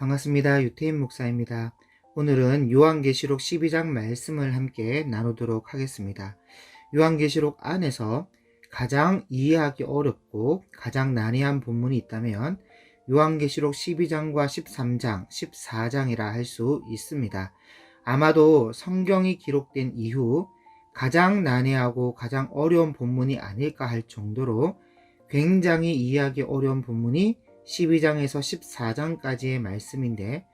반갑습니다. 유태인 목사입니다. 오늘은 요한계시록 12장 말씀을 함께 나누도록 하겠습니다. 요한계시록 안에서 가장 이해하기 어렵고 가장 난해한 본문이 있다면 요한계시록 12장과 13장, 14장이라 할 수 있습니다. 아마도 성경이 기록된 이후 가장 난해하고 가장 어려운 본문이 아닐까 할 정도로 굉장히 이해하기 어려운 본문이 12장에서 14장까지의 말씀인데,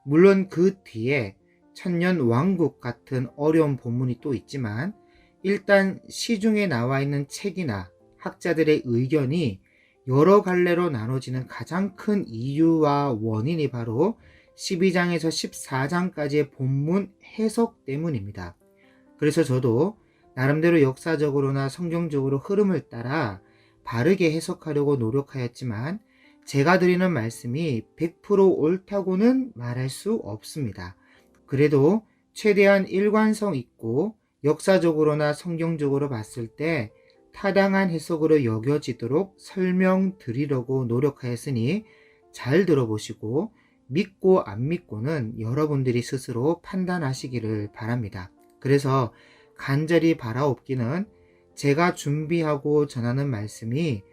물론 그 뒤에 천년 왕국 같은 어려운 본문이 또 있지만, 일단 시중에 나와 있는 책이나 학자들의 의견이 여러 갈래로 나눠지는 가장 큰 이유와 원인이 바로 12장에서 14장까지의 본문 해석 때문입니다. 그래서 저도 나름대로 역사적으로나 성경적으로 흐름을 따라 바르게 해석하려고 노력하였지만, 제가 드리는 말씀이 100% 옳다고는 말할 수 없습니다. 그래도 최대한 일관성 있고 역사적으로나 성경적으로 봤을 때 타당한 해석으로 여겨지도록 설명드리려고 노력하였으니 잘 들어보시고 믿고 안 믿고는 여러분들이 스스로 판단하시기를 바랍니다. 그래서 간절히 바라옵기는 제가 준비하고 전하는 말씀이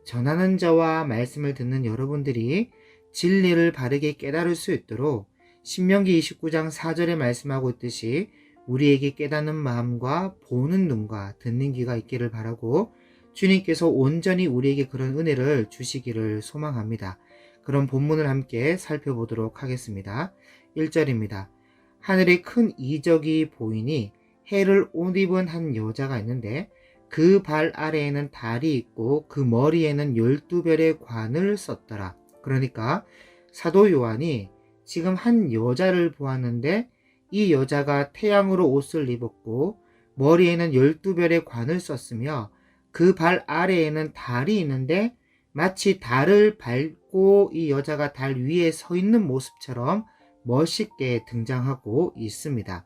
전하는 저와 말씀을 듣는 여러분들이 진리를 바르게 깨달을 수 있도록 신명기 29장 4절에 말씀하고 있듯이 우리에게 깨닫는 마음과 보는 눈과 듣는 귀가 있기를 바라고, 주님께서 온전히 우리에게 그런 은혜를 주시기를 소망합니다. 그런 본문을 함께 살펴보도록 하겠습니다. 1절입니다. 하늘에 큰 이적이 보이니 해를 옷 입은 한 여자가 있는데 그 발 아래에는 달이 있고 그 머리에는 12별의 관을 썼더라. 그러니까 사도 요한이 지금 한 여자를 보았는데, 이 여자가 태양으로 옷을 입었고 머리에는 12별의 관을 썼으며 그 발 아래에는 달이 있는데 마치 달을 밟고 이 여자가 달 위에 서 있는 모습처럼 멋있게 등장하고 있습니다.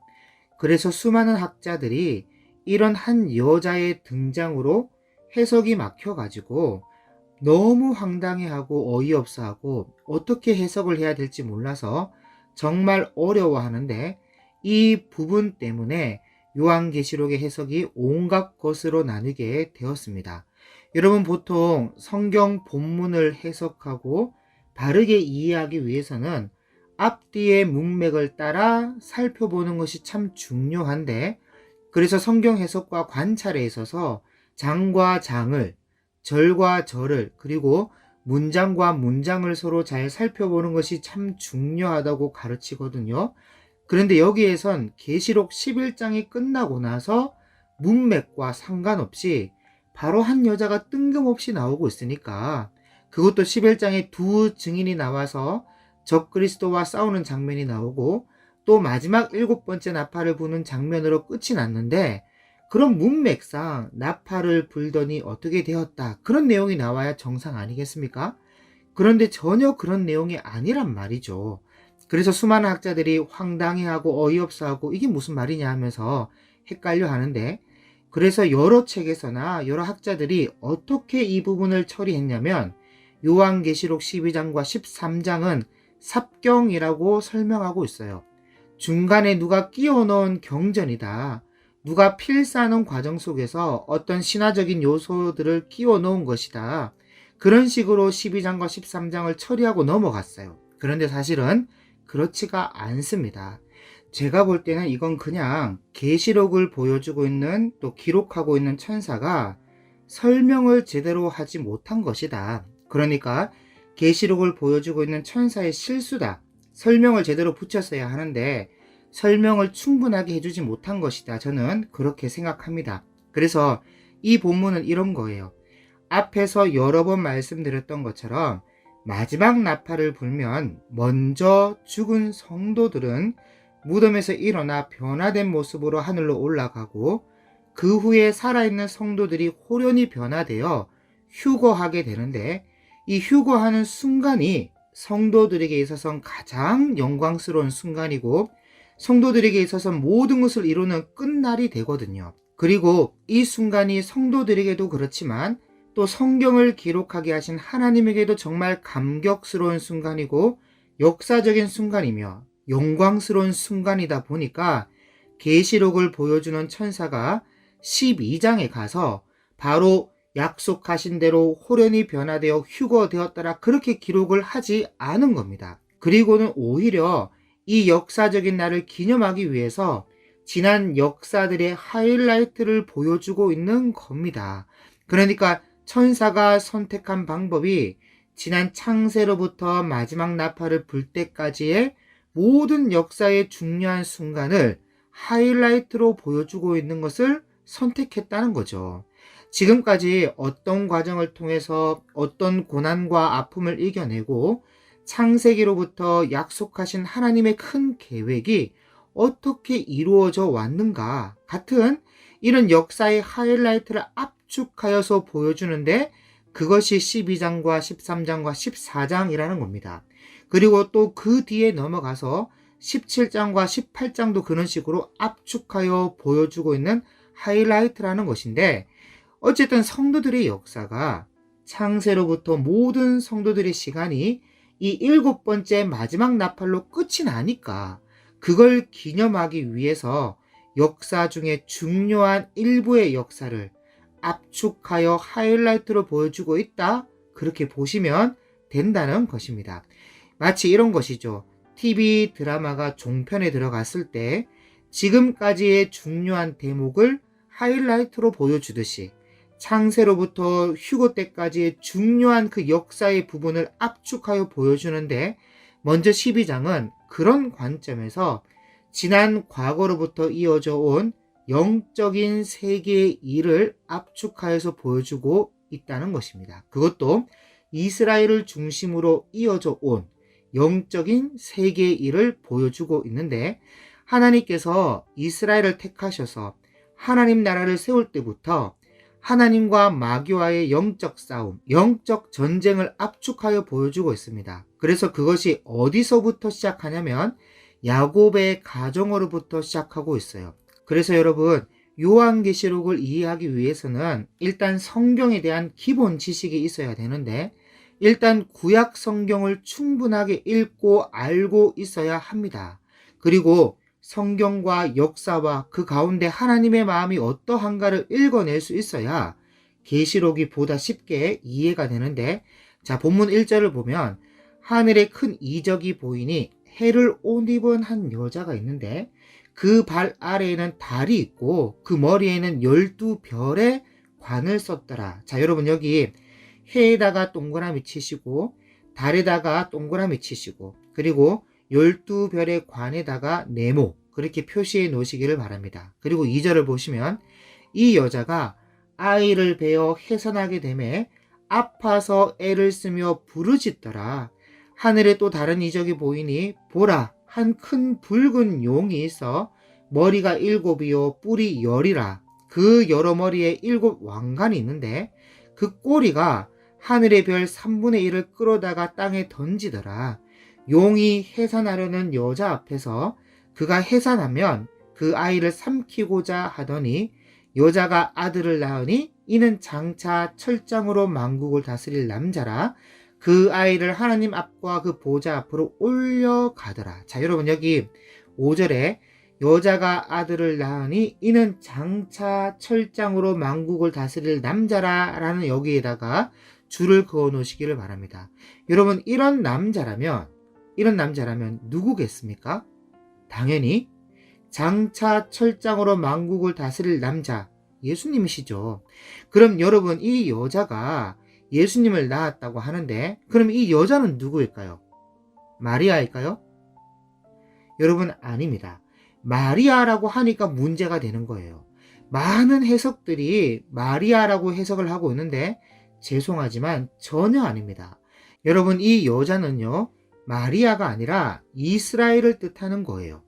그래서 수많은 학자들이 이런 한 여자의 등장으로 해석이 막혀가지고 너무 황당해하고 어이없어하고 어떻게 해석을 해야 될지 몰라서 정말 어려워하는데, 이 부분 때문에 요한계시록의 해석이 온갖 것으로 나뉘게 되었습니다. 여러분, 보통 성경 본문을 해석하고 바르게 이해하기 위해서는 앞뒤의 문맥을 따라 살펴보는 것이 참 중요한데, 그래서 성경 해석과 관찰에 있어서 장과 장을, 절과 절을, 그리고 문장과 문장을 서로 잘 살펴보는 것이 참 중요하다고 가르치거든요. 그런데 여기에선 계시록 11장이 끝나고 나서 문맥과 상관없이 바로 한 여자가 뜬금없이 나오고 있으니까, 그것도 11장에 두 증인이 나와서 적그리스도와 싸우는 장면이 나오고 또 마지막 7번째 나팔을 부는 장면으로 끝이 났는데, 그런 문맥상 나팔을 불더니 어떻게 되었다, 그런 내용이 나와야 정상 아니겠습니까? 그런데 전혀 그런 내용이 아니란 말이죠. 그래서 수많은 학자들이 황당해하고 어이없어하고 이게 무슨 말이냐 하면서 헷갈려 하는데, 그래서 여러 책에서나 여러 학자들이 어떻게 이 부분을 처리했냐면, 요한계시록 12장과 13장은 삽경이라고 설명하고 있어요. 중간에 누가 끼워 넣은 경전이다, 누가 필사하는 과정 속에서 어떤 신화적인 요소들을 끼워 넣은 것이다, 그런 식으로 12장과 13장을 처리하고 넘어갔어요. 그런데 사실은 그렇지가 않습니다. 제가 볼 때는 이건 그냥 계시록을 보여주고 있는, 또 기록하고 있는 천사가 설명을 제대로 하지 못한 것이다. 그러니까 계시록을 보여주고 있는 천사의 실수다. 설명을 제대로 붙였어야 하는데 설명을 충분하게 해주지 못한 것이다. 저는 그렇게 생각합니다. 그래서 이 본문은 이런 거예요. 앞에서 여러 번 말씀드렸던 것처럼 마지막 나팔을 불면 먼저 죽은 성도들은 무덤에서 일어나 변화된 모습으로 하늘로 올라가고, 그 후에 살아있는 성도들이 호련히 변화되어 휴거하게 되는데, 이 휴거하는 순간이 성도들에게 있어서는 가장 영광스러운 순간이고 성도들에게 있어서는 모든 것을 이루는 끝날이 되거든요. 그리고 이 순간이 성도들에게도 그렇지만 또 성경을 기록하게 하신 하나님에게도 정말 감격스러운 순간이고 역사적인 순간이며 영광스러운 순간이다 보니까 계시록을 보여주는 천사가 12장에 가서 바로 약속하신 대로 호련히 변화되어 휴거되었더라 그렇게 기록을 하지 않은 겁니다. 그리고는 오히려 이 역사적인 날을 기념하기 위해서 지난 역사들의 하이라이트를 보여주고 있는 겁니다. 그러니까 천사가 선택한 방법이 지난 창세로부터 마지막 나팔을 불 때까지의 모든 역사의 중요한 순간을 하이라이트로 보여주고 있는 것을 선택했다는 거죠. 지금까지 어떤 과정을 통해서 어떤 고난과 아픔을 이겨내고 창세기로부터 약속하신 하나님의 큰 계획이 어떻게 이루어져 왔는가 같은 이런 역사의 하이라이트를 압축하여서 보여주는데 그것이 12장과 13장과 14장이라는 겁니다. 그리고 또 그 뒤에 넘어가서 17장과 18장도 그런 식으로 압축하여 보여주고 있는 하이라이트라는 것인데 어쨌든 성도들의 역사가 창세로부터 모든 성도들의 시간이 이 7번째 마지막 나팔로 끝이 나니까 그걸 기념하기 위해서 역사 중에 중요한 일부의 역사를 압축하여 하이라이트로 보여주고 있다. 그렇게 보시면 된다는 것입니다. 마치 이런 것이죠. TV 드라마가 종편에 들어갔을 때 지금까지의 중요한 대목을 하이라이트로 보여주듯이 창세로부터 휴거 때까지의 중요한 그 역사의 부분을 압축하여 보여주는데 먼저 12장은 그런 관점에서 지난 과거로부터 이어져 온 영적인 세계의 일을 압축하여서 보여주고 있다는 것입니다. 그것도 이스라엘을 중심으로 이어져 온 영적인 세계의 일을 보여주고 있는데 하나님께서 이스라엘을 택하셔서 하나님 나라를 세울 때부터 하나님과 마귀와의 영적 싸움, 영적 전쟁을 압축하여 보여주고 있습니다. 그래서 그것이 어디서부터 시작하냐면 야곱의 가정으로부터 시작하고 있어요. 그래서 여러분 요한계시록을 이해하기 위해서는 일단 성경에 대한 기본 지식이 있어야 되는데 일단 구약 성경을 충분하게 읽고 알고 있어야 합니다. 그리고 성경과 역사와 그 가운데 하나님의 마음이 어떠한가를 읽어낼 수 있어야 계시록이 보다 쉽게 이해가 되는데 자 본문 1절을 보면 하늘에 큰 이적이 보이니 해를 옷 입은 한 여자가 있는데 그 발 아래에는 달이 있고 그 머리에는 12별의 관을 썼더라. 자 여러분 여기 해에다가 동그라미 치시고 달에다가 동그라미 치시고 그리고 12별의 관에다가 네모 그렇게 표시해 놓으시기를 바랍니다. 그리고 2절을 보시면 이 여자가 아이를 베어 해산하게 되매 아파서 애를 쓰며 부르짖더라. 하늘에 또 다른 이적이 보이니 보라 한 큰 붉은 용이 있어 머리가 7이요 뿔이 10이라. 그 여러 머리에 7 왕관이 있는데 그 꼬리가 하늘의 별 3분의 1을 끌어다가 땅에 던지더라. 용이 해산하려는 여자 앞에서 그가 해산하면 그 아이를 삼키고자 하더니 여자가 아들을 낳으니 이는 장차 철장으로 만국을 다스릴 남자라. 그 아이를 하나님 앞과 그 보좌 앞으로 올려가더라. 자 여러분 여기 5절에 여자가 아들을 낳으니 이는 장차 철장으로 만국을 다스릴 남자라 라는 여기에다가 줄을 그어 놓으시기를 바랍니다. 여러분 이런 남자라면 누구겠습니까? 당연히 장차 철장으로 만국을 다스릴 남자 예수님이시죠. 그럼 여러분 이 여자가 예수님을 낳았다고 하는데 그럼 이 여자는 누구일까요? 마리아일까요? 여러분 아닙니다. 마리아라고 하니까 문제가 되는 거예요. 많은 해석들이 마리아라고 해석을 하고 있는데 죄송하지만 전혀 아닙니다. 여러분 이 여자는요 마리아가 아니라 이스라엘을 뜻하는 거예요.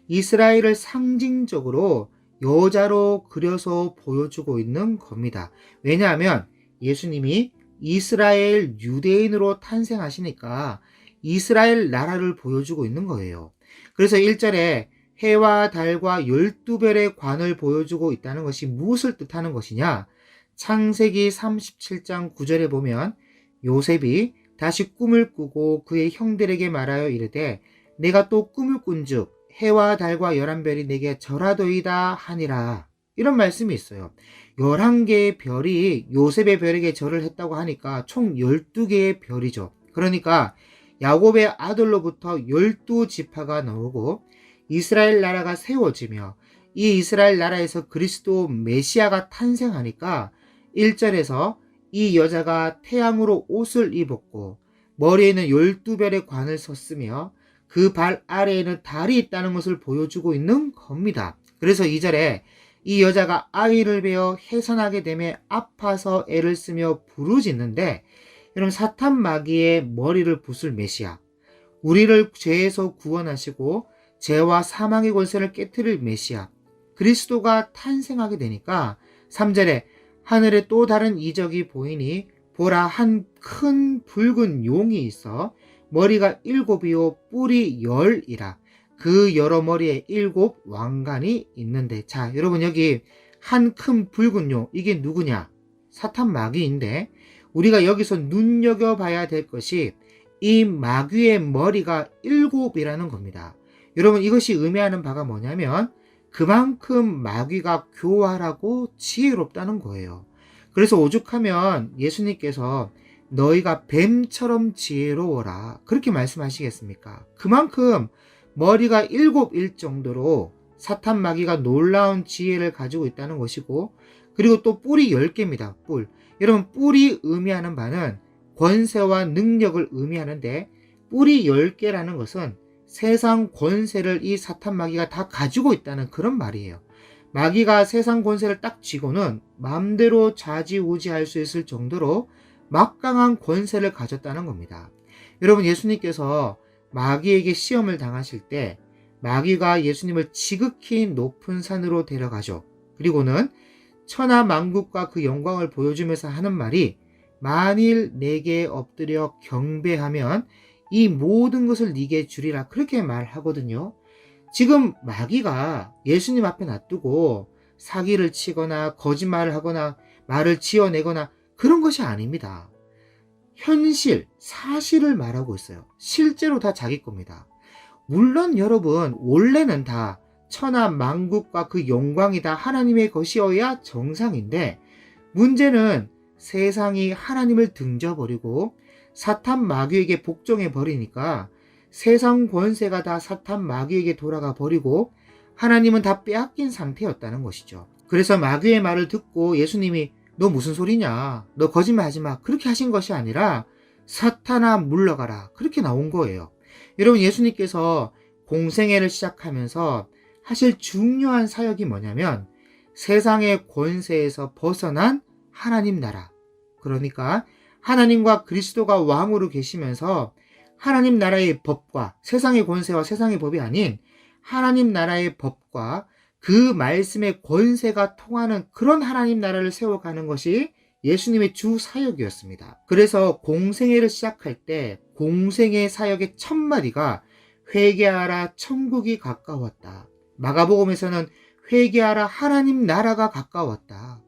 이스라엘을 상징적으로 여자로 그려서 보여주고 있는 겁니다. 왜냐하면 예수님이 이스라엘 유대인으로 탄생하시니까 이스라엘 나라를 보여주고 있는 거예요. 그래서 1절에 해와 달과 12별의 관을 보여주고 있다는 것이 무엇을 뜻하는 것이냐? 창세기 37장 9절에 보면 요셉이 다시 꿈을 꾸고 그의 형들에게 말하여 이르되 내가 또 꿈을 꾼즉 해와 달과 11별이 내게 절하도이다 하니라. 이런 말씀이 있어요. 11개의 별이 요셉의 별에게 절을 했다고 하니까 총 12개의 별이죠. 그러니까 야곱의 아들로부터 12지파가 나오고 이스라엘 나라가 세워지며 이 이스라엘 나라에서 그리스도 메시아가 탄생하니까 1절에서 이 여자가 태양으로 옷을 입었고 머리에는 12별의 관을 썼으며 그 발 아래에는 달이 있다는 것을 보여주고 있는 겁니다. 그래서 2절에 이 여자가 아이를 베어 해산하게 되며 아파서 애를 쓰며 부르짖는데, 여러분 사탄 마귀의 머리를 부술 메시아, 우리를 죄에서 구원하시고 죄와 사망의 권세를 깨뜨릴 메시아 그리스도가 탄생하게 되니까 3절에 하늘에 또 다른 이적이 보이니 보라 한 큰 붉은 용이 있어 머리가 7이요 뿔이 10이라 그 여러 머리에 7 왕관이 있는데. 자, 여러분 여기 한 큰 붉은 용, 이게 누구냐? 사탄 마귀인데 우리가 여기서 눈여겨봐야 될 것이 이 마귀의 머리가 7이라는 겁니다. 여러분 이것이 의미하는 바가 뭐냐면 그만큼 마귀가 교활하고 지혜롭다는 거예요. 그래서 오죽하면 예수님께서 너희가 뱀처럼 지혜로워라 그렇게 말씀하시겠습니까? 그만큼 머리가 7일 정도로 사탄 마귀가 놀라운 지혜를 가지고 있다는 것이고, 그리고 또 뿔이 10개입니다. 뿔. 여러분 뿔이 의미하는 바는 권세와 능력을 의미하는데, 뿔이 10개라는 것은 세상 권세를 이 사탄 마귀가 다 가지고 있다는 그런 말이에요. 마귀가 세상 권세를 딱 쥐고는 마음대로 좌지우지할 수 있을 정도로 막강한 권세를 가졌다는 겁니다. 여러분 예수님께서 마귀에게 시험을 당하실 때 마귀가 예수님을 지극히 높은 산으로 데려가죠. 그리고는 천하 만국과 그 영광을 보여주면서 하는 말이 만일 내게 엎드려 경배하면 이 모든 것을 네게 주리라 그렇게 말하거든요. 지금 마귀가 예수님 앞에 놔두고 사기를 치거나 거짓말을 하거나 말을 지어내거나 그런 것이 아닙니다. 현실, 사실을 말하고 있어요. 실제로 다 자기 겁니다. 물론 여러분 원래는 다 천하 만국과 그 영광이 다 하나님의 것이어야 정상인데, 문제는 세상이 하나님을 등져버리고 사탄 마귀에게 복종해 버리니까 세상 권세가 다 사탄 마귀에게 돌아가 버리고 하나님은 다 빼앗긴 상태였다는 것이죠. 그래서 마귀의 말을 듣고 예수님이 너 무슨 소리냐, 너 거짓말 하지마 그렇게 하신 것이 아니라 사탄아 물러가라 그렇게 나온 거예요. 여러분 예수님께서 공생애를 시작하면서 하실 중요한 사역이 뭐냐면 세상의 권세에서 벗어난 하나님 나라, 그러니까 하나님과 그리스도가 왕으로 계시면서 하나님 나라의 법과 세상의 권세와 세상의 법이 아닌 하나님 나라의 법과 그 말씀의 권세가 통하는 그런 하나님 나라를 세워가는 것이 예수님의 주 사역이었습니다. 그래서 공생애를 시작할 때 공생애 사역의 첫 마디가 회개하라 천국이 가까웠다. 마가복음에서는 회개하라 하나님 나라가 가까웠다.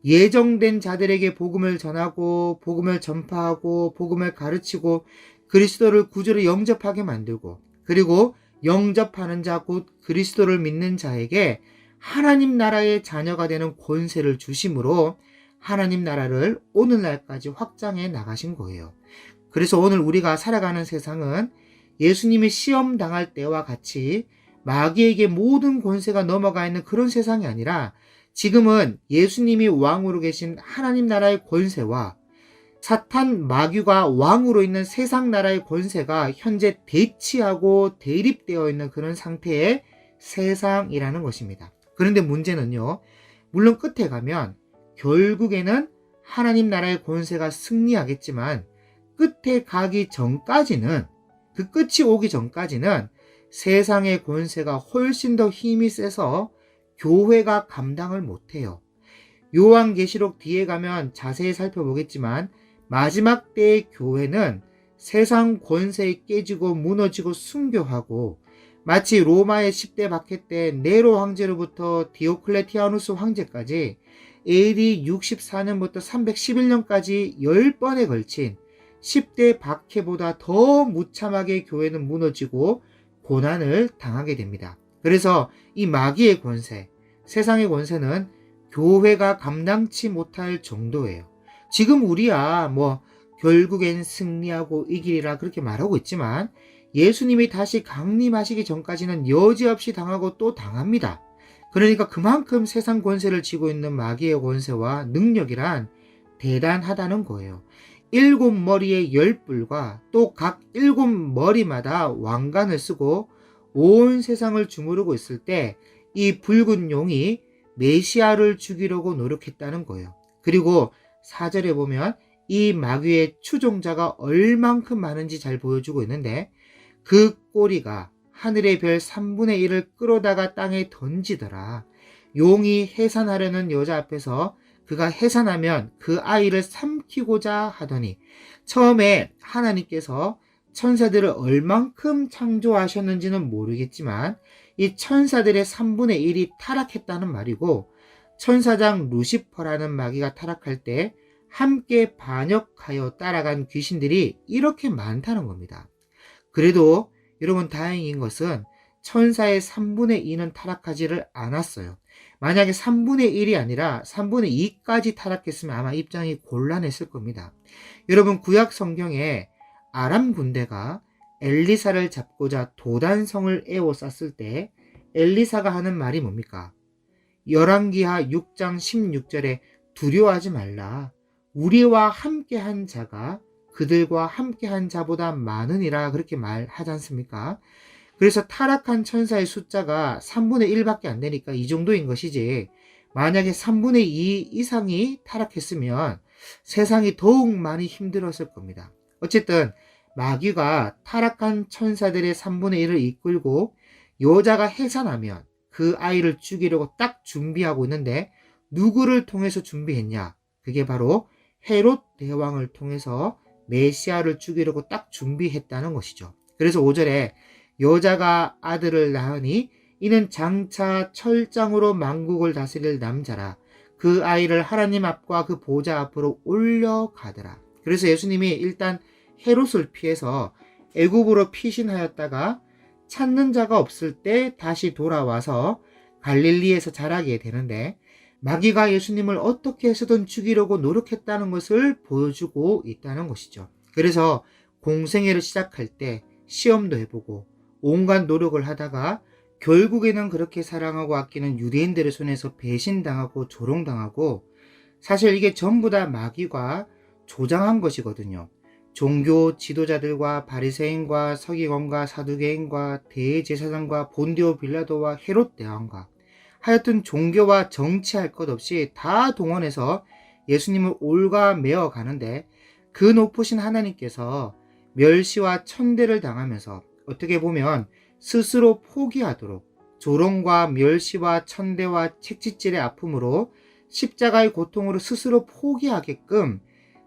예정된 자들에게 복음을 전하고 복음을 전파하고 복음을 가르치고 그리스도를 구주로 영접하게 만들고, 그리고 영접하는 자 곧 그리스도를 믿는 자에게 하나님 나라의 자녀가 되는 권세를 주심으로 하나님 나라를 오늘날까지 확장해 나가신 거예요. 그래서 오늘 우리가 살아가는 세상은 예수님이 시험 당할 때와 같이 마귀에게 모든 권세가 넘어가 있는 그런 세상이 아니라 지금은 예수님이 왕으로 계신 하나님 나라의 권세와 사탄 마귀가 왕으로 있는 세상 나라의 권세가 현재 대치하고 대립되어 있는 그런 상태의 세상이라는 것입니다. 그런데 문제는요, 물론 끝에 가면 결국에는 하나님 나라의 권세가 승리하겠지만 끝에 가기 전까지는, 그 끝이 오기 전까지는 세상의 권세가 훨씬 더 힘이 세서 교회가 감당을 못해요. 요한계시록 뒤에 가면 자세히 살펴보겠지만 마지막 때의 교회는 세상 권세에 깨지고 무너지고 순교하고, 마치 로마의 10대 박해 때 네로 황제로부터 디오클레티아누스 황제까지 AD 64년부터 311년까지 10번에 걸친 10대 박해보다 더 무참하게 교회는 무너지고 고난을 당하게 됩니다. 그래서 이 마귀의 권세, 세상의 권세는 교회가 감당치 못할 정도예요. 지금 우리야 결국엔 승리하고 이기리라 그렇게 말하고 있지만 예수님이 다시 강림하시기 전까지는 여지없이 당하고 또 당합니다. 그러니까 그만큼 세상 권세를 쥐고 있는 마귀의 권세와 능력이란 대단하다는 거예요. 7머리의 10뿔과 또 각 7머리마다 왕관을 쓰고 온 세상을 주무르고 있을 때 이 붉은 용이 메시아를 죽이려고 노력했다는 거예요. 그리고 4절에 보면 이 마귀의 추종자가 얼만큼 많은지 잘 보여주고 있는데 그 꼬리가 하늘의 별 3분의 1을 끌어다가 땅에 던지더라. 용이 해산하려는 여자 앞에서 그가 해산하면 그 아이를 삼키고자 하더니, 처음에 하나님께서 천사들을 얼만큼 창조하셨는지는 모르겠지만 이 천사들의 3분의 1이 타락했다는 말이고, 천사장 루시퍼라는 마귀가 타락할 때 함께 반역하여 따라간 귀신들이 이렇게 많다는 겁니다. 그래도 여러분 다행인 것은 천사의 3분의 2는 타락하지를 않았어요. 만약에 3분의 1이 아니라 3분의 2까지 타락했으면 아마 입장이 곤란했을 겁니다. 여러분 구약 성경에 아람 군대가 엘리사를 잡고자 도단성을 에워쌌을 때 엘리사가 하는 말이 뭡니까? 열왕기하 6장 16절에 두려워하지 말라. 우리와 함께한 자가 그들과 함께한 자보다 많으니라 그렇게 말하지 않습니까? 그래서 타락한 천사의 숫자가 3분의 1밖에 안 되니까 이 정도인 것이지, 만약에 3분의 2 이상이 타락했으면 세상이 더욱 많이 힘들었을 겁니다. 어쨌든 마귀가 타락한 천사들의 3분의 1을 이끌고 여자가 해산하면 그 아이를 죽이려고 딱 준비하고 있는데 누구를 통해서 준비했냐? 그게 바로 헤롯 대왕을 통해서 메시아를 죽이려고 딱 준비했다는 것이죠. 그래서 5절에 여자가 아들을 낳으니 이는 장차 철장으로 만국을 다스릴 남자라. 그 아이를 하나님 앞과 그 보좌 앞으로 올려가더라. 그래서 예수님이 일단 헤롯을 피해서 애굽으로 피신하였다가 찾는 자가 없을 때 다시 돌아와서 갈릴리에서 자라게 되는데, 마귀가 예수님을 어떻게 해서든 죽이려고 노력했다는 것을 보여주고 있다는 것이죠. 그래서 공생애를 시작할 때 시험도 해보고 온갖 노력을 하다가 결국에는 그렇게 사랑하고 아끼는 유대인들의 손에서 배신당하고 조롱당하고, 사실 이게 전부 다 마귀가 조장한 것이거든요. 종교 지도자들과 바리새인과 서기관과 사두개인과 대제사장과 본디오 빌라도와 헤롯 대왕과 하여튼 종교와 정치할 것 없이 다 동원해서 예수님을 올가매어 가는데, 그 높으신 하나님께서 멸시와 천대를 당하면서 어떻게 보면 스스로 포기하도록 조롱과 멸시와 천대와 채찍질의 아픔으로 십자가의 고통으로 스스로 포기하게끔,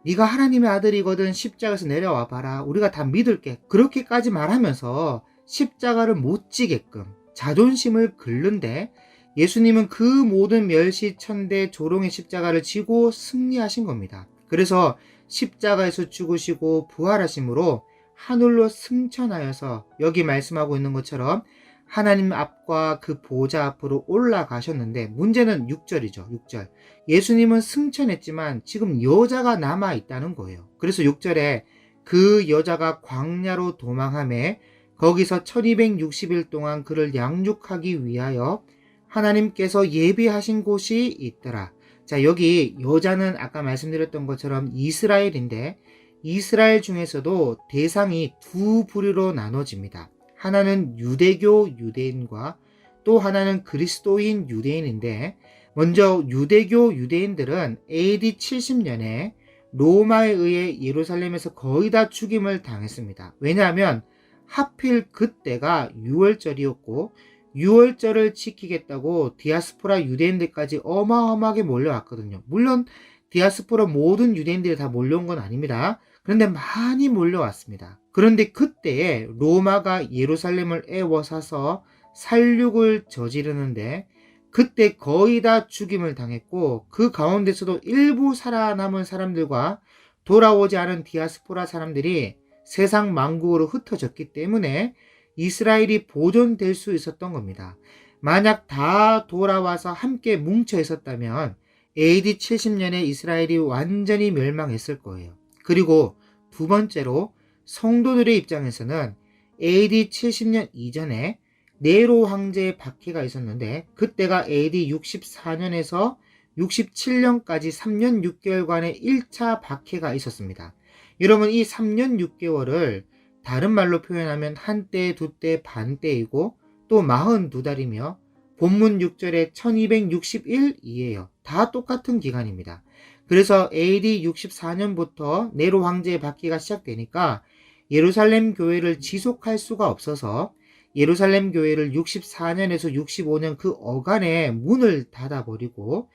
네가 하나님의 아들이거든 십자가에서 내려와 봐라, 우리가 다 믿을게, 그렇게까지 말하면서 십자가를 못 지게끔 자존심을 긁는데, 예수님은 그 모든 멸시 천대 조롱의 십자가를 지고 승리하신 겁니다. 그래서 십자가에서 죽으시고 부활하심으로 하늘로 승천하여서 여기 말씀하고 있는 것처럼 하나님 앞과 그 보좌 앞으로 올라가셨는데, 문제는 6절이죠. 6절. 예수님은 승천했지만 지금 여자가 남아 있다는 거예요. 그래서 6절에 그 여자가 광야로 도망하며 거기서 1260일 동안 그를 양육하기 위하여 하나님께서 예비하신 곳이 있더라. 자, 여기 여자는 아까 말씀드렸던 것처럼 이스라엘인데, 이스라엘 중에서도 대상이 두 부류로 나눠집니다. 하나는 유대교 유대인과 또 하나는 그리스도인 유대인인데, 먼저 유대교 유대인들은 AD 70년에 로마에 의해 예루살렘에서 거의 다 죽임을 당했습니다. 왜냐하면 하필 그때가 6월절이었고 6월절을 지키겠다고 디아스포라 유대인들까지 어마어마하게 몰려왔거든요. 물론 디아스포라 모든 유대인들이 다 몰려온 건 아닙니다. 그런데 많이 몰려왔습니다. 그런데 그때에 로마가 예루살렘을 에워싸서 살육을 저지르는데, 그때 거의 다 죽임을 당했고 그 가운데서도 일부 살아남은 사람들과 돌아오지 않은 디아스포라 사람들이 세상 만국으로 흩어졌기 때문에 이스라엘이 보존될 수 있었던 겁니다. 만약 다 돌아와서 함께 뭉쳐 있었다면 AD 70년에 이스라엘이 완전히 멸망했을 거예요. 그리고 두 번째로 성도들의 입장에서는 AD 70년 이전에 네로 황제의 박해가 있었는데 그때가 AD 64년에서 67년까지 3년 6개월간의 1차 박해가 있었습니다. 여러분, 이 3년 6개월을 다른 말로 표현하면 한때, 두때, 반때이고 또 42달이며 본문 6절에 1261이에요. 다 똑같은 기간입니다. 그래서 AD 64년부터 네로 황제의 박해가 시작되니까 예루살렘 교회를 지속할 수가 없어서 예루살렘 교회를 64년에서 65년 그 어간에 문을 닫아버리고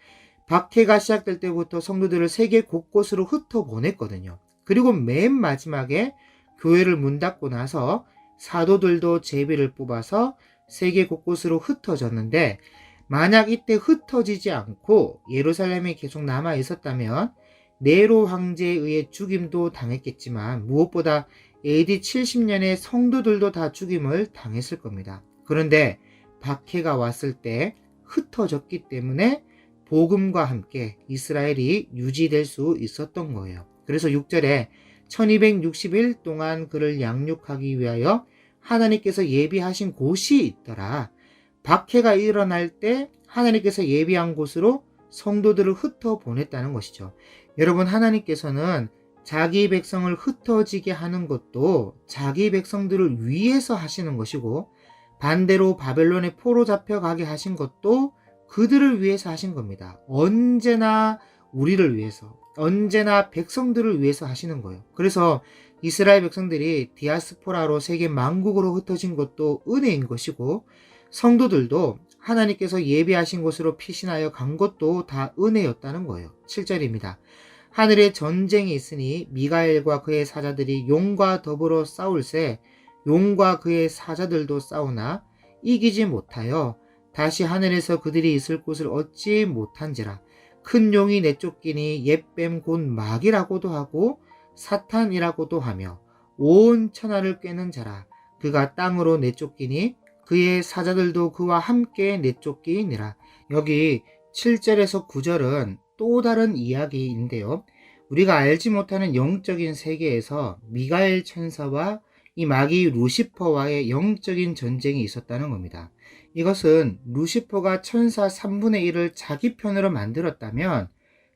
박해가 시작될 때부터 성도들을 세계 곳곳으로 흩어보냈거든요. 그리고 맨 마지막에 교회를 문 닫고 나서 사도들도 제비를 뽑아서 세계 곳곳으로 흩어졌는데, 만약 이때 흩어지지 않고 예루살렘에 계속 남아 있었다면 네로 황제에 의해 죽임도 당했겠지만 무엇보다 AD 70년에 성도들도 다 죽임을 당했을 겁니다. 그런데 박해가 왔을 때 흩어졌기 때문에 복음과 함께 이스라엘이 유지될 수 있었던 거예요. 그래서 6절에 1260일 동안 그를 양육하기 위하여 하나님께서 예비하신 곳이 있더라. 박해가 일어날 때 하나님께서 예비한 곳으로 성도들을 흩어 보냈다는 것이죠. 여러분, 하나님께서는 자기 백성을 흩어지게 하는 것도 자기 백성들을 위해서 하시는 것이고, 반대로 바벨론에 포로 잡혀가게 하신 것도 그들을 위해서 하신 겁니다. 언제나 우리를 위해서, 언제나 백성들을 위해서 하시는 거예요. 그래서 이스라엘 백성들이 디아스포라로 세계 만국으로 흩어진 것도 은혜인 것이고, 성도들도 하나님께서 예비하신 곳으로 피신하여 간 것도 다 은혜였다는 거예요. 7절입니다. 하늘에 전쟁이 있으니 미가엘과 그의 사자들이 용과 더불어 싸울새 용과 그의 사자들도 싸우나 이기지 못하여 다시 하늘에서 그들이 있을 곳을 얻지 못한지라. 큰 용이 내쫓기니 옛뱀 곧 마귀라고도 하고 사탄이라고도 하며 온 천하를 꿰는 자라. 그가 땅으로 내쫓기니 그의 사자들도 그와 함께 내쫓기니라. 여기 7절에서 9절은 또 다른 이야기인데요. 우리가 알지 못하는 영적인 세계에서 미가엘 천사와 이 마귀 루시퍼와의 영적인 전쟁이 있었다는 겁니다. 이것은 루시퍼가 천사 3분의 1을 자기 편으로 만들었다면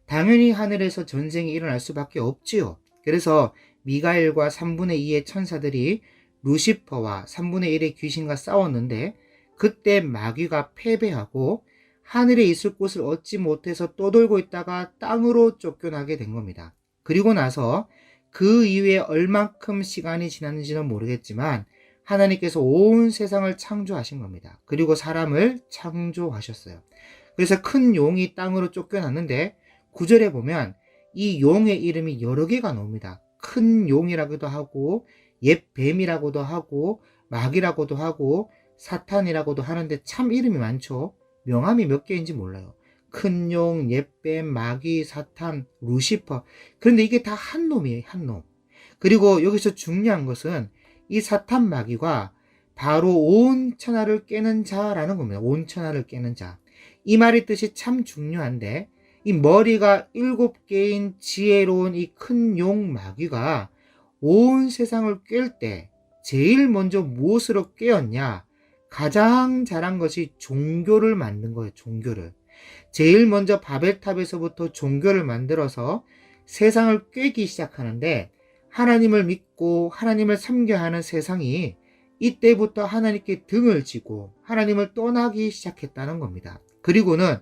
당연히 하늘에서 전쟁이 일어날 수밖에 없지요. 그래서 미가엘과 3분의 2의 천사들이 루시퍼와 3분의 1의 귀신과 싸웠는데 그때 마귀가 패배하고 하늘에 있을 곳을 얻지 못해서 떠돌고 있다가 땅으로 쫓겨나게 된 겁니다. 그리고 나서 그 이후에 얼만큼 시간이 지났는지는 모르겠지만 하나님께서 온 세상을 창조하신 겁니다. 그리고 사람을 창조하셨어요. 그래서 큰 용이 땅으로 쫓겨났는데 9절에 보면 이 용의 이름이 여러 개가 나옵니다. 큰 용이라고도 하고 옛 뱀이라고도 하고 마귀라고도 하고 사탄이라고도 하는데 참 이름이 많죠. 명함이 몇 개인지 몰라요. 큰 용, 옛뱀, 마귀, 사탄, 루시퍼. 그런데 이게 다 한 놈이에요. 한 놈. 그리고 여기서 중요한 것은 이 사탄 마귀가 바로 온 천하를 깨는 자라는 겁니다. 온 천하를 깨는 자. 이 말의 뜻이 참 중요한데 이 머리가 7개인 지혜로운 이 큰 용 마귀가 온 세상을 깰 때 제일 먼저 무엇으로 깨었냐? 가장 잘한 것이 종교를 만든 거예요. 종교를. 제일 먼저 바벨탑에서부터 종교를 만들어서 세상을 꿰기 시작하는데 하나님을 믿고 하나님을 섬겨야 하는 세상이 이때부터 하나님께 등을 지고 하나님을 떠나기 시작했다는 겁니다. 그리고는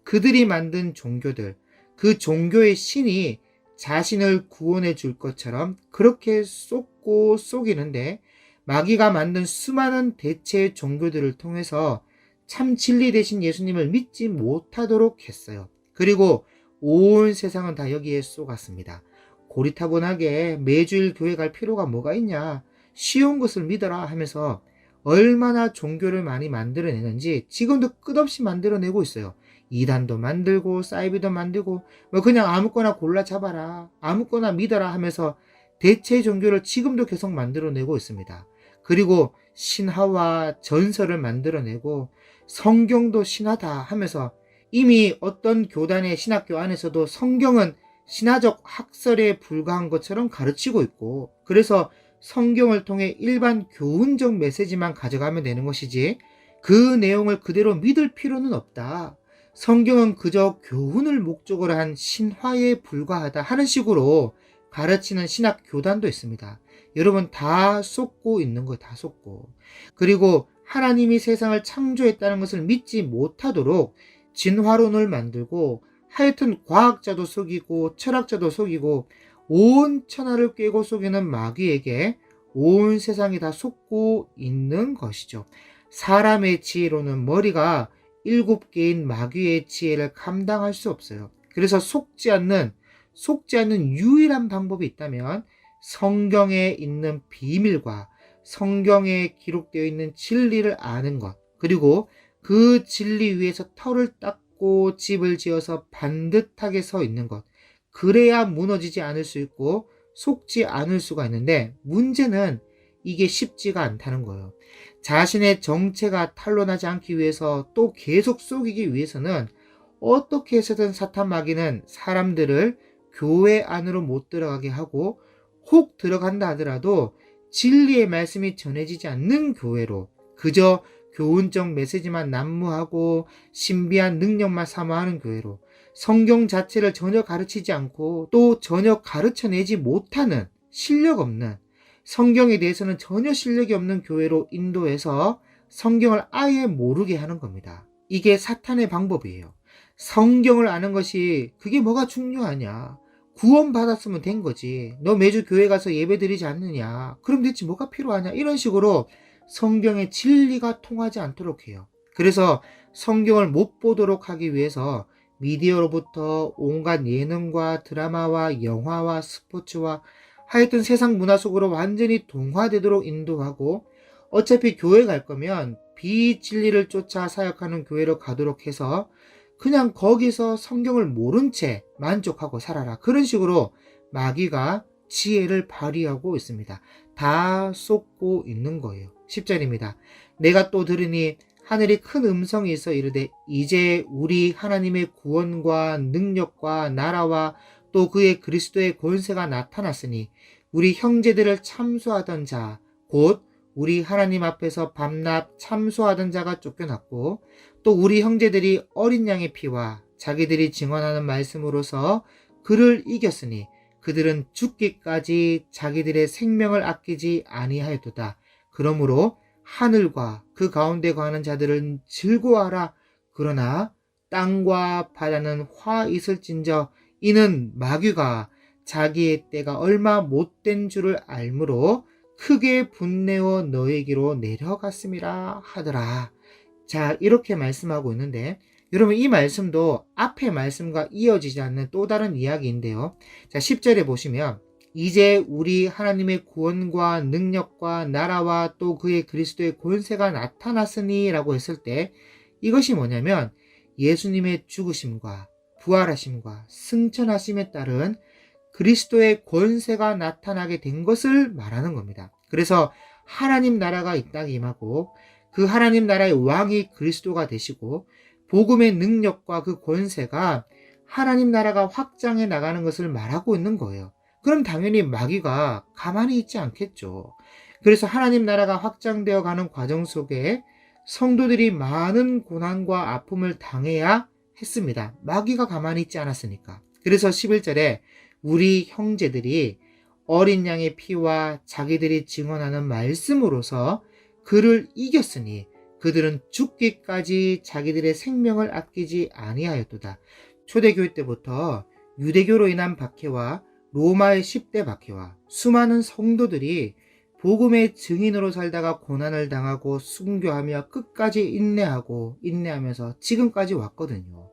그들이 만든 종교들, 그 종교의 신이 자신을 구원해 줄 것처럼 그렇게 쏟고 속이는데 마귀가 만든 수많은 대체의 종교들을 통해서 참 진리 되신 예수님을 믿지 못하도록 했어요. 그리고 온 세상은 다 여기에 쏘갔습니다. 고리타분하게 매주일 교회 갈 필요가 뭐가 있냐? 쉬운 것을 믿어라 하면서 얼마나 종교를 많이 만들어내는지 지금도 끝없이 만들어내고 있어요. 이단도 만들고 사이비도 만들고 뭐 그냥 아무거나 골라 잡아라, 아무거나 믿어라 하면서 대체 종교를 지금도 계속 만들어내고 있습니다. 그리고 신화와 전설을 만들어내고 성경도 신화다 하면서 이미 어떤 교단의 신학교 안에서도 성경은 신화적 학설에 불과한 것처럼 가르치고 있고, 그래서 성경을 통해 일반 교훈적 메시지만 가져가면 되는 것이지 그 내용을 그대로 믿을 필요는 없다. 성경은 그저 교훈을 목적으로 한 신화에 불과하다 하는 식으로 가르치는 신학 교단도 있습니다. 여러분 다 쏟고 있는 거 다 쏟고. 그리고 하나님이 세상을 창조했다는 것을 믿지 못하도록 진화론을 만들고 하여튼 과학자도 속이고 철학자도 속이고 온 천하를 꿰고 속이는 마귀에게 온 세상이 다 속고 있는 것이죠. 사람의 지혜로는 머리가 7개인 마귀의 지혜를 감당할 수 없어요. 그래서 속지 않는 유일한 방법이 있다면 성경에 있는 비밀과 성경에 기록되어 있는 진리를 아는 것, 그리고 그 진리 위에서 털을 닦고 집을 지어서 반듯하게 서 있는 것, 그래야 무너지지 않을 수 있고 속지 않을 수가 있는데, 문제는 이게 쉽지가 않다는 거예요. 자신의 정체가 탄로나지 않기 위해서 또 계속 속이기 위해서는 어떻게 해서든 사탄 마귀는 사람들을 교회 안으로 못 들어가게 하고, 혹 들어간다 하더라도 진리의 말씀이 전해지지 않는 교회로 그저 교훈적 메시지만 난무하고 신비한 능력만 사모하는 교회로, 성경 자체를 전혀 가르치지 않고 또 전혀 가르쳐내지 못하는 실력 없는, 성경에 대해서는 전혀 실력이 없는 교회로 인도해서 성경을 아예 모르게 하는 겁니다. 이게 사탄의 방법이에요. 성경을 아는 것이 그게 뭐가 중요하냐, 구원받았으면 된 거지, 너 매주 교회 가서 예배 드리지 않느냐, 그럼 대체 뭐가 필요하냐, 이런 식으로 성경의 진리가 통하지 않도록 해요. 그래서 성경을 못 보도록 하기 위해서 미디어로부터 온갖 예능과 드라마와 영화와 스포츠와 하여튼 세상 문화 속으로 완전히 동화되도록 인도하고, 어차피 교회 갈 거면 비진리를 쫓아 사역하는 교회로 가도록 해서 그냥 거기서 성경을 모른 채 만족하고 살아라, 그런 식으로 마귀가 지혜를 발휘하고 있습니다. 다 쏟고 있는 거예요. 10절입니다. 내가 또 들으니 하늘이 큰 음성이 있어 이르되 이제 우리 하나님의 구원과 능력과 나라와 또 그의 그리스도의 권세가 나타났으니 우리 형제들을 참소하던 자 곧 우리 하나님 앞에서 밤낮 참소하던 자가 쫓겨났고, 또 우리 형제들이 어린 양의 피와 자기들이 증언하는 말씀으로서 그를 이겼으니 그들은 죽기까지 자기들의 생명을 아끼지 아니하였도다. 그러므로 하늘과 그 가운데 거하는 자들은 즐거워하라. 그러나 땅과 바다는 화 있을진저 이는 마귀가 자기의 때가 얼마 못된 줄을 알므로 크게 분내어 너에게로 내려갔음이라 하더라. 자, 이렇게 말씀하고 있는데, 여러분 이 말씀도 앞의 말씀과 이어지지 않는 또 다른 이야기인데요. 자, 10절에 보시면 이제 우리 하나님의 구원과 능력과 나라와 또 그의 그리스도의 권세가 나타났으니 라고 했을 때, 이것이 뭐냐면 예수님의 죽으심과 부활하심과 승천하심에 따른 그리스도의 권세가 나타나게 된 것을 말하는 겁니다. 그래서 하나님 나라가 이 땅에 임하고 그 하나님 나라의 왕이 그리스도가 되시고 복음의 능력과 그 권세가 하나님 나라가 확장해 나가는 것을 말하고 있는 거예요. 그럼 당연히 마귀가 가만히 있지 않겠죠. 그래서 하나님 나라가 확장되어 가는 과정 속에 성도들이 많은 고난과 아픔을 당해야 했습니다. 마귀가 가만히 있지 않았으니까. 그래서 11절에 우리 형제들이 어린 양의 피와 자기들이 증언하는 말씀으로서 그를 이겼으니 그들은 죽기까지 자기들의 생명을 아끼지 아니하였도다. 초대교회 때부터 유대교로 인한 박해와 로마의 10대 박해와 수많은 성도들이 복음의 증인으로 살다가 고난을 당하고 순교하며 끝까지 인내하면서 지금까지 왔거든요.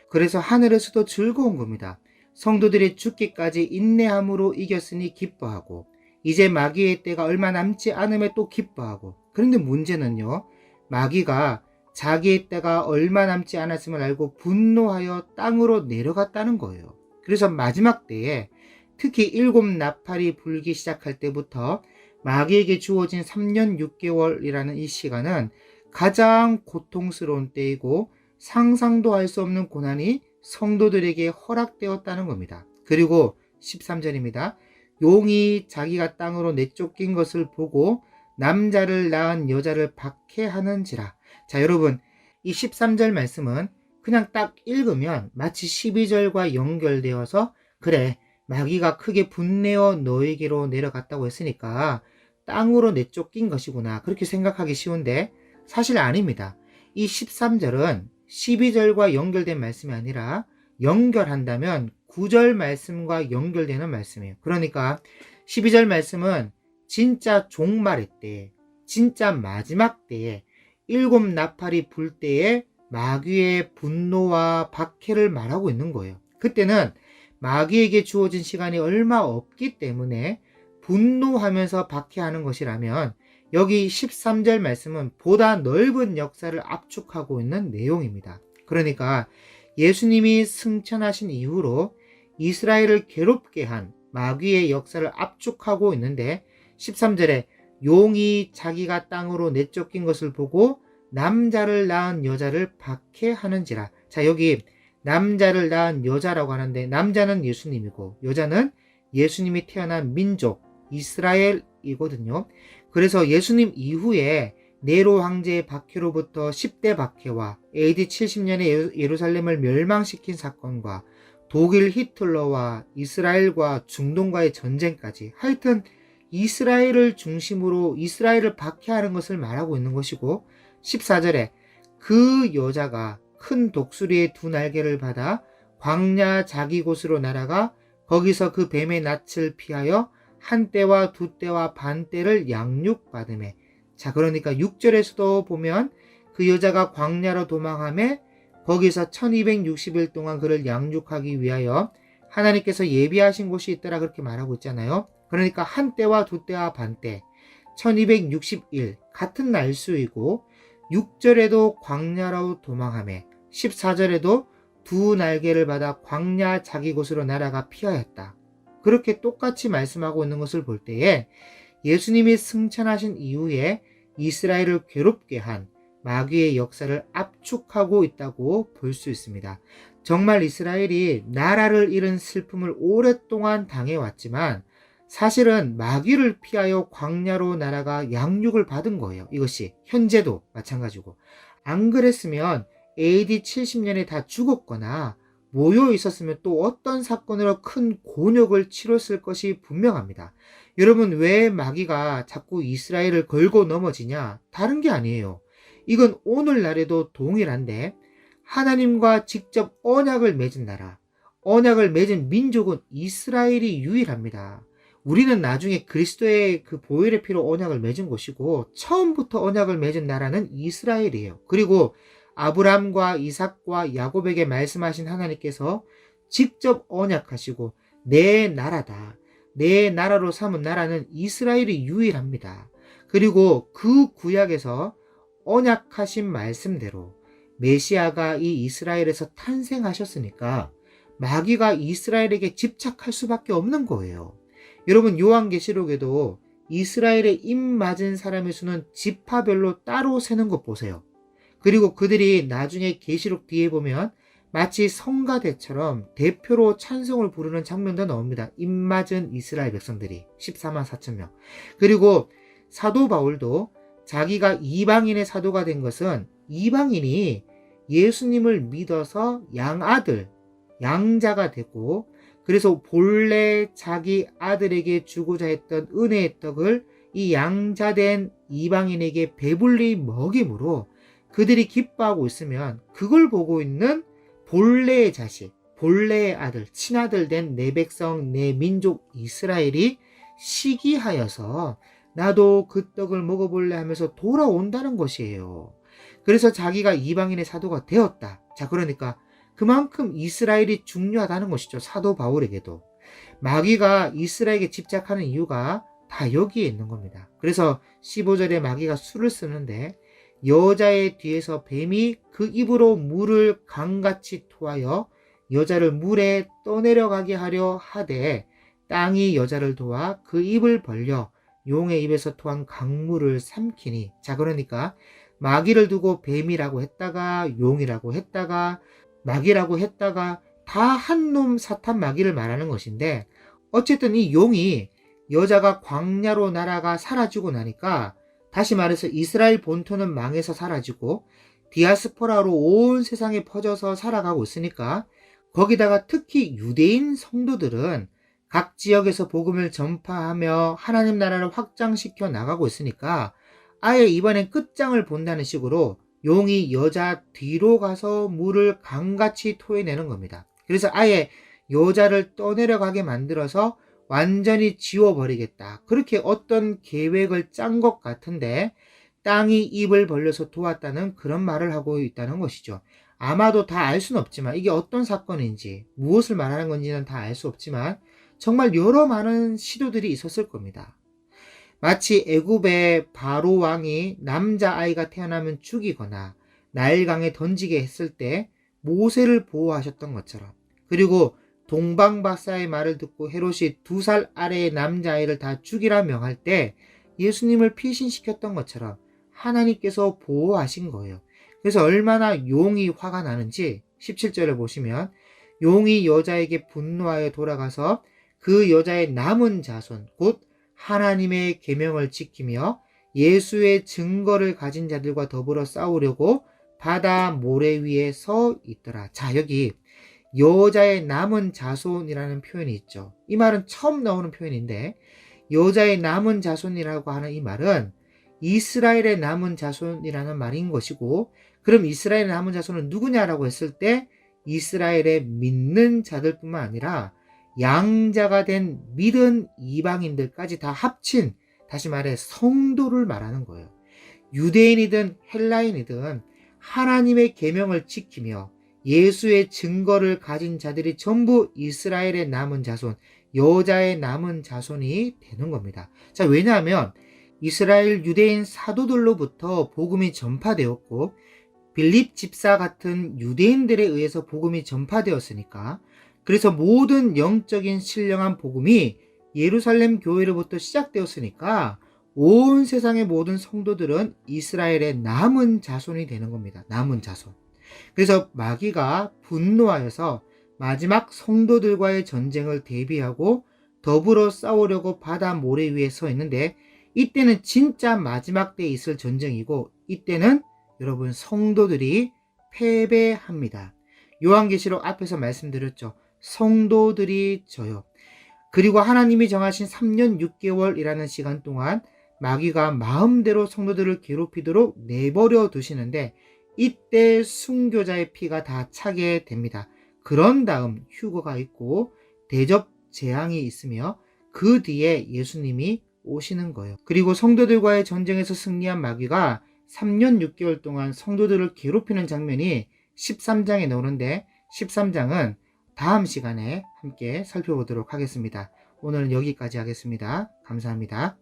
그래서 하늘에서도 즐거운 겁니다. 성도들이 죽기까지 인내함으로 이겼으니 기뻐하고 이제 마귀의 때가 얼마 남지 않음에 또 기뻐하고. 그런데 문제는요, 마귀가 자기의 때가 얼마 남지 않았음을 알고 분노하여 땅으로 내려갔다는 거예요. 그래서 마지막 때에 특히 7나팔이 불기 시작할 때부터 마귀에게 주어진 3년 6개월이라는 이 시간은 가장 고통스러운 때이고 상상도 할 수 없는 고난이 성도들에게 허락되었다는 겁니다. 그리고 13절입니다. 용이 자기가 땅으로 내쫓긴 것을 보고 남자를 낳은 여자를 박해하는지라. 자, 여러분, 이 13절 말씀은 그냥 딱 읽으면 마치 12절과 연결되어서 그래, 마귀가 크게 분내어 너에게로 내려갔다고 했으니까 땅으로 내쫓긴 것이구나, 그렇게 생각하기 쉬운데 사실 아닙니다. 이 13절은 12절과 연결된 말씀이 아니라 연결한다면 9절 말씀과 연결되는 말씀이에요. 그러니까 12절 말씀은 진짜 종말의 때, 진짜 마지막 때에 7나팔이 불 때에 마귀의 분노와 박해를 말하고 있는 거예요. 그때는 마귀에게 주어진 시간이 얼마 없기 때문에 분노하면서 박해하는 것이라면 여기 13절 말씀은 보다 넓은 역사를 압축하고 있는 내용입니다. 그러니까 예수님이 승천하신 이후로 이스라엘을 괴롭게 한 마귀의 역사를 압축하고 있는데 13절에 용이 자기가 땅으로 내쫓긴 것을 보고 남자를 낳은 여자를 박해하는지라. 자, 여기 남자를 낳은 여자라고 하는데 남자는 예수님이고 여자는 예수님이 태어난 민족 이스라엘이거든요. 그래서 예수님 이후에 네로 황제의 박해로부터 10대 박해와 AD 70년에 예루살렘을 멸망시킨 사건과 독일 히틀러와 이스라엘과 중동과의 전쟁까지, 하여튼 이스라엘을 중심으로 이스라엘을 박해하는 것을 말하고 있는 것이고 14절에 그 여자가 큰 독수리의 2날개를 받아 광야 자기 곳으로 날아가 거기서 그 뱀의 낯을 피하여 한 때와 2때와 반 때를 양육받으매. 자, 그러니까 6절에서도 보면 그 여자가 광야로 도망하며 거기서 1260일 동안 그를 양육하기 위하여 하나님께서 예비하신 곳이 있더라, 그렇게 말하고 있잖아요. 그러니까 한 때와 2때와 반 때 1260일 같은 날수이고 6절에도 광야로 도망하며 14절에도 2날개를 받아 광야 자기 곳으로 날아가 피하였다. 그렇게 똑같이 말씀하고 있는 것을 볼 때에 예수님이 승천하신 이후에 이스라엘을 괴롭게 한 마귀의 역사를 압축하고 있다고 볼 수 있습니다. 정말 이스라엘이 나라를 잃은 슬픔을 오랫동안 당해왔지만 사실은 마귀를 피하여 광야로 날아가 양육을 받은 거예요. 이것이 현재도 마찬가지고, 안 그랬으면 AD 70년에 다 죽었거나 모여 있었으면 또 어떤 사건으로 큰 곤욕을 치렀을 것이 분명합니다. 여러분, 왜 마귀가 자꾸 이스라엘을 걸고 넘어지냐? 다른 게 아니에요. 이건 오늘날에도 동일한데 하나님과 직접 언약을 맺은 나라, 언약을 맺은 민족은 이스라엘이 유일합니다. 우리는 나중에 그리스도의 그 보혈의 피로 언약을 맺은 것이고 처음부터 언약을 맺은 나라는 이스라엘이에요. 그리고 아브라함과 이삭과 야곱에게 말씀하신 하나님께서 직접 언약하시고 내 나라다, 내 나라로 삼은 나라는 이스라엘이 유일합니다. 그리고 그 구약에서 언약하신 말씀대로 메시아가 이 이스라엘에서 탄생하셨으니까 마귀가 이스라엘에게 집착할 수밖에 없는 거예요. 여러분, 요한계시록에도 이스라엘에 입 맞은 사람의 수는 지파별로 따로 세는 것 보세요. 그리고 그들이 나중에 계시록 뒤에 보면 마치 성가대처럼 대표로 찬송을 부르는 장면도 나옵니다. 입 맞은 이스라엘 백성들이 14만 4천 명. 그리고 사도 바울도 자기가 이방인의 사도가 된 것은 이방인이 예수님을 믿어서 양아들, 양자가 되고 그래서 본래 자기 아들에게 주고자 했던 은혜의 떡을 이 양자된 이방인에게 배불리 먹임으로 그들이 기뻐하고 있으면 그걸 보고 있는 본래의 자식, 본래의 아들, 친아들 된 내 백성, 내 민족 이스라엘이 시기하여서 나도 그 떡을 먹어볼래 하면서 돌아온다는 것이에요. 그래서 자기가 이방인의 사도가 되었다. 자, 그러니까 그만큼 이스라엘이 중요하다는 것이죠. 사도 바울에게도. 마귀가 이스라엘에게 집착하는 이유가 다 여기에 있는 겁니다. 그래서 15절에 마귀가 수를 쓰는데 여자의 뒤에서 뱀이 그 입으로 물을 강같이 토하여 여자를 물에 떠내려가게 하려 하되 땅이 여자를 도와 그 입을 벌려 용의 입에서 토한 강물을 삼키니. 자, 그러니까 마귀를 두고 뱀이라고 했다가 용이라고 했다가 마귀라고 했다가 다 한 놈 사탄 마귀를 말하는 것인데, 어쨌든 이 용이 여자가 광야로 날아가 사라지고 나니까, 다시 말해서 이스라엘 본토는 망해서 사라지고 디아스포라로 온 세상에 퍼져서 살아가고 있으니까, 거기다가 특히 유대인 성도들은 각 지역에서 복음을 전파하며 하나님 나라를 확장시켜 나가고 있으니까, 아예 이번엔 끝장을 본다는 식으로 용이 여자 뒤로 가서 물을 강같이 토해내는 겁니다. 그래서 아예 여자를 떠내려가게 만들어서 완전히 지워버리겠다, 그렇게 어떤 계획을 짠 것 같은데, 땅이 입을 벌려서 도왔다는 그런 말을 하고 있다는 것이죠. 아마도 다 알 수는 없지만, 이게 어떤 사건인지 무엇을 말하는 건지는 다 알 수 없지만 정말 여러 많은 시도들이 있었을 겁니다. 마치 애굽의 바로 왕이 남자아이가 태어나면 죽이거나 나일강에 던지게 했을 때 모세를 보호하셨던 것처럼, 그리고 동방박사의 말을 듣고 헤롯이 2살 아래의 남자아이를 다 죽이라 명할 때 예수님을 피신시켰던 것처럼 하나님께서 보호하신 거예요. 그래서 얼마나 용이 화가 나는지 17절을 보시면, 용이 여자에게 분노하여 돌아가서 그 여자의 남은 자손 곧 하나님의 계명을 지키며 예수의 증거를 가진 자들과 더불어 싸우려고 바다 모래 위에 서 있더라. 자, 여기 여자의 남은 자손이라는 표현이 있죠. 이 말은 처음 나오는 표현인데, 여자의 남은 자손이라고 하는 이 말은 이스라엘의 남은 자손이라는 말인 것이고, 그럼 이스라엘의 남은 자손은 누구냐라고 했을 때 이스라엘의 믿는 자들뿐만 아니라 양자가 된 믿은 이방인들까지 다 합친, 다시 말해 성도를 말하는 거예요. 유대인이든 헬라인이든 하나님의 계명을 지키며 예수의 증거를 가진 자들이 전부 이스라엘의 남은 자손, 여자의 남은 자손이 되는 겁니다. 자, 왜냐하면 이스라엘 유대인 사도들로부터 복음이 전파되었고 빌립 집사 같은 유대인들에 의해서 복음이 전파되었으니까, 그래서 모든 영적인 신령한 복음이 예루살렘 교회로부터 시작되었으니까 온 세상의 모든 성도들은 이스라엘의 남은 자손이 되는 겁니다. 남은 자손. 그래서 마귀가 분노하여서 마지막 성도들과의 전쟁을 대비하고 더불어 싸우려고 바다 모래 위에 서 있는데, 이때는 진짜 마지막 때에 있을 전쟁이고, 이때는 여러분 성도들이 패배합니다. 요한계시록 앞에서 말씀드렸죠. 성도들이 져요. 그리고 하나님이 정하신 3년 6개월이라는 시간 동안 마귀가 마음대로 성도들을 괴롭히도록 내버려 두시는데, 이때 순교자의 피가 다 차게 됩니다. 그런 다음 휴거가 있고 대접 재앙이 있으며 그 뒤에 예수님이 오시는 거예요. 그리고 성도들과의 전쟁에서 승리한 마귀가 3년 6개월 동안 성도들을 괴롭히는 장면이 13장에 나오는데, 13장은 다음 시간에 함께 살펴보도록 하겠습니다. 오늘은 여기까지 하겠습니다. 감사합니다.